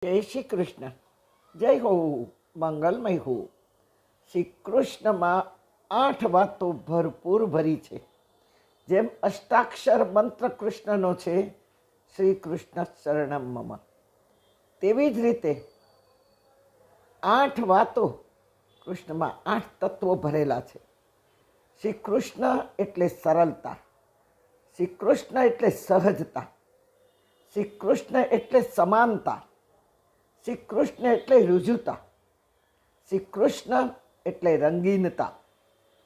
જય શ્રી કૃષ્ણ. જય હો, મંગલમય હો. શ્રી કૃષ્ણમાં 8 વાતો ભરપૂર ભરી છે. જેમ અષ્ટાક્ષર મંત્ર કૃષ્ણનો છે, શ્રી કૃષ્ણ શરણમ મમ, તેવી જ રીતે 8 વાતો કૃષ્ણમાં 8 તત્વો ભરેલા છે. શ્રી કૃષ્ણ એટલે સરળતા, શ્રી કૃષ્ણ એટલે સહજતા, શ્રી કૃષ્ણ એટલે સમાનતા, શ્રી કૃષ્ણ એટલે રુજુતા, શ્રી કૃષ્ણ એટલે રંગીનતા,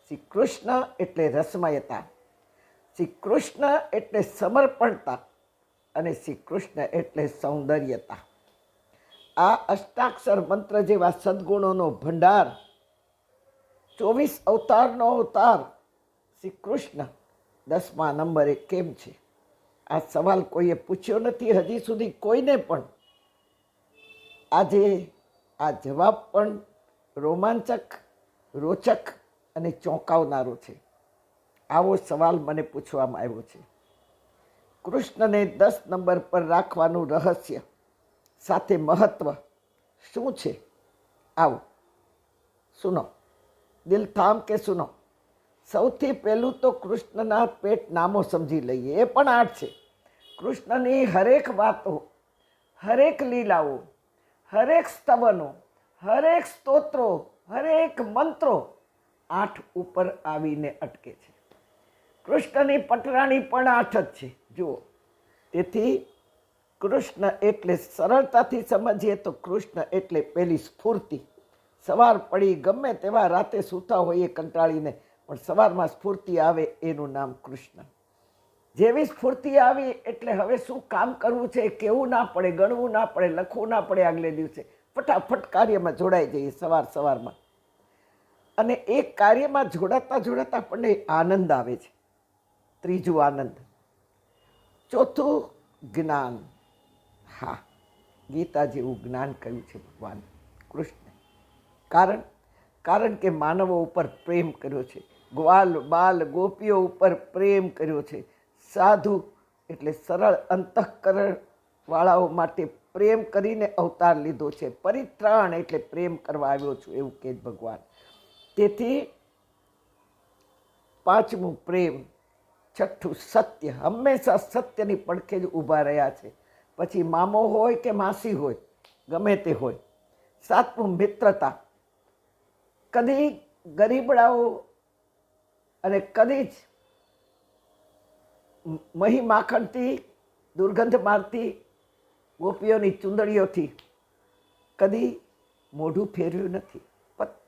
શ્રી કૃષ્ણ એટલે રસમયતા, શ્રી કૃષ્ણ એટલે સમર્પણતા અને શ્રી કૃષ્ણ એટલે સૌંદર્યતા. આ અષ્ટાક્ષર મંત્ર જેવા સદ્ગુણોનો ભંડાર, 24 અવતારનો અવતાર શ્રી કૃષ્ણ 10મા નંબરે કેમ છે? આ સવાલ કોઈએ પૂછ્યો નથી હજી સુધી કોઈને, પણ આજે આ જવાબ પણ રોમાંચક, રોચક અને ચોંકાવનારો છે. આવો સવાલ મને પૂછવામાં આવ્યો છે. કૃષ્ણને 10 નંબર પર રાખવાનું રહસ્ય સાથે મહત્વ શું છે? આવો સુનો, દિલ થામ કે સુનો. સૌથી પહેલું તો કૃષ્ણના પેટ નામો સમજી લઈએ. એ પણ 8 છે. કૃષ્ણની હરેક વાતો, હરેક લીલાઓ, હરેક સ્તવનો, હરેક સ્તોત્રો, હરેક મંત્રો 8 ઉપર આવીને અટકે છે. કૃષ્ણની પટરાણી પણ 8 જ છે. જુઓ, તેથી કૃષ્ણ એટલે સરળતાથી સમજીએ તો કૃષ્ણ એટલે પેલી સ્ફૂર્તિ. સવાર પડી, ગમે તેવા રાતે સૂતા હોઈએ કંટાળીને, પણ સવારમાં સ્ફૂર્તિ આવે એનું નામ કૃષ્ણ. જેવી સ્ફૂર્તિ આવી એટલે હવે શું કામ કરવું છે કેવું ના પડે, ગણવું ના પડે, લખવું ના પડે. આગલે દિવસે ફટાફટ કાર્યમાં જોડાઈ જઈએ સવારમાં. અને એ કાર્યમાં જોડાતા જોડાતા આપણને આનંદ આવે છે. ત્રીજું આનંદ. ચોથું જ્ઞાન. હા, ગીતા જેવું જ્ઞાન કહ્યું છે ભગવાન કૃષ્ણ. કારણ કે માનવો ઉપર પ્રેમ કર્યો છે, ગ્વાલ બાલ ગોપીઓ ઉપર પ્રેમ કર્યો છે, સાધુ એટલે સરળ અંતઃકરણ વાળાઓ માટે પ્રેમ કરીને અવતાર લીધો છે, પરિત્રાણ એટલે પ્રેમ કરવા આવ્યો છું એવું કહે ભગવાન. તેથી 5મું પ્રેમ, 6થું સત્ય, હંમેશા સત્યની પડખે જ ઊભા રહ્યા છે, પછી મામો હોય કે માસી હોય, ગમે તે હોય. 7મું મિત્રતા, કદી ગરીબડાઓ અને કદી જ મહી માખણથી દુર્ગંધ મારતી ગોપીઓની ચૂંદડીઓથી કદી મોઢું ફેરવ્યું નથી.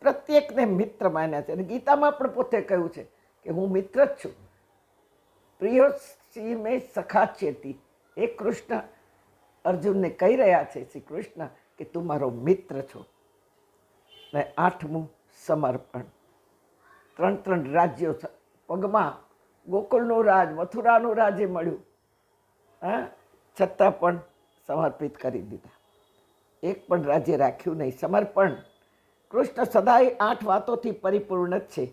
પ્રત્યેકને મિત્ર માન્યા છે. અને ગીતામાં પણ પોતે કહ્યું છે કે હું મિત્ર જ છું. પ્રિયોસી મેં સખા ચેતી. એ કૃષ્ણ અર્જુનને કહી રહ્યા છે, શ્રી કૃષ્ણ, કે તું મારો મિત્ર છો. ને 8મું સમર્પણ. 3 રાજ્યો પગમાં, ગોકુળનું રાજ, મથુરાનું રાજ્ય મળ્યું, છતાં પણ સમર્પિત કરી દીધા. એક પણ રાજ્ય રાખ્યું નહીં. સમર્પણ. કૃષ્ણ સદાય 8 વાતોથી પરિપૂર્ણ જ છે,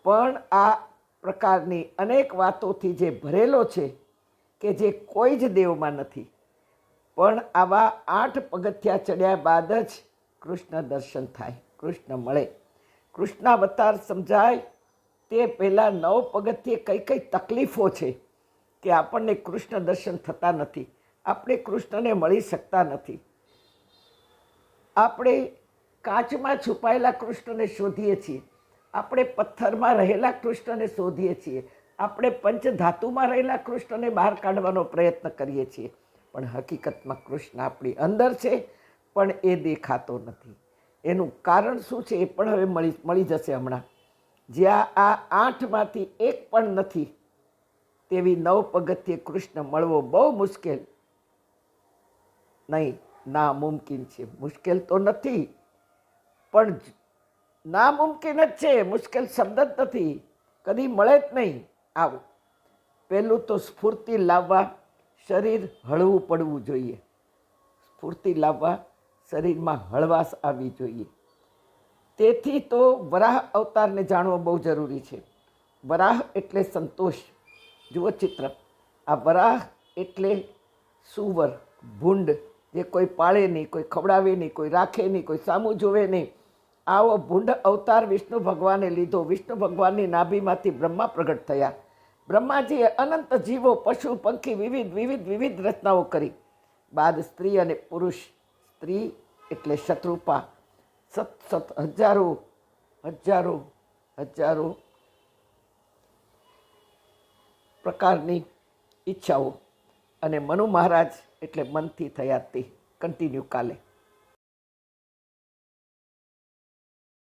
પણ આ પ્રકારની અનેક વાતોથી જે ભરેલો છે કે જે કોઈ જ દેવમાં નથી. પણ આવા 8 પગથિયા ચડ્યા બાદ જ કૃષ્ણ દર્શન થાય, કૃષ્ણ મળે, કૃષ્ણાવતાર સમજાય. તે પહેલાં 9 પગથિયે કઈ કઈ તકલીફો છે કે આપણને કૃષ્ણ દર્શન થતા નથી, આપણે કૃષ્ણને મળી શકતા નથી. આપણે કાચમાં છુપાયેલા કૃષ્ણને શોધીએ છીએ, આપણે પથ્થરમાં રહેલા કૃષ્ણને શોધીએ છીએ, આપણે પંચધાતુમાં રહેલા કૃષ્ણને બહાર કાઢવાનો પ્રયત્ન કરીએ છીએ, પણ હકીકતમાં કૃષ્ણ આપણી અંદર છે, પણ એ દેખાતો નથી. એનું કારણ શું છે એ પણ હવે મળી જશે હમણાં. જ્યાં આ 8માંથી એક પણ નથી, તેવી 9 પગથિયે કૃષ્ણ મળવો બહુ મુશ્કેલ નહીં, નામુમકિન છે. મુશ્કેલ તો નથી, પણ નામુમકિન જ છે. મુશ્કેલ શબ્દ જ નથી, કદી મળે જ નહીં. આવું પહેલું તો સ્ફૂર્તિ લાવવા શરીર હળવું પડવું જોઈએ. સ્ફૂર્તિ લાવવા શરીરમાં હળવાશ આવવી જોઈએ. તેથી તો વરાહ અવતારને જાણવો બહુ જરૂરી છે. વરાહ એટલે સંતોષ. જુઓ ચિત્ર. આ વરાહ એટલે સુવર, ભૂંડ જે કોઈ પાળે નહીં, કોઈ ખવડાવે નહીં, કોઈ રાખે નહીં, કોઈ સામું જોવે નહીં. આવો ભૂંડ અવતાર વિષ્ણુ ભગવાને લીધો. વિષ્ણુ ભગવાનની નાભીમાંથી બ્રહ્મા પ્રગટ થયા. બ્રહ્માજીએ અનંત જીવો, પશુ, પંખી, વિવિધ રચનાઓ કરી. બાદ સ્ત્રી અને પુરુષ. સ્ત્રી એટલે શત્રુપા. હજારો પ્રકારની ઈચ્છાઓ. અને મનુ મહારાજ એટલે મનથી થયા તે. કન્ટિન્યુ કાલે.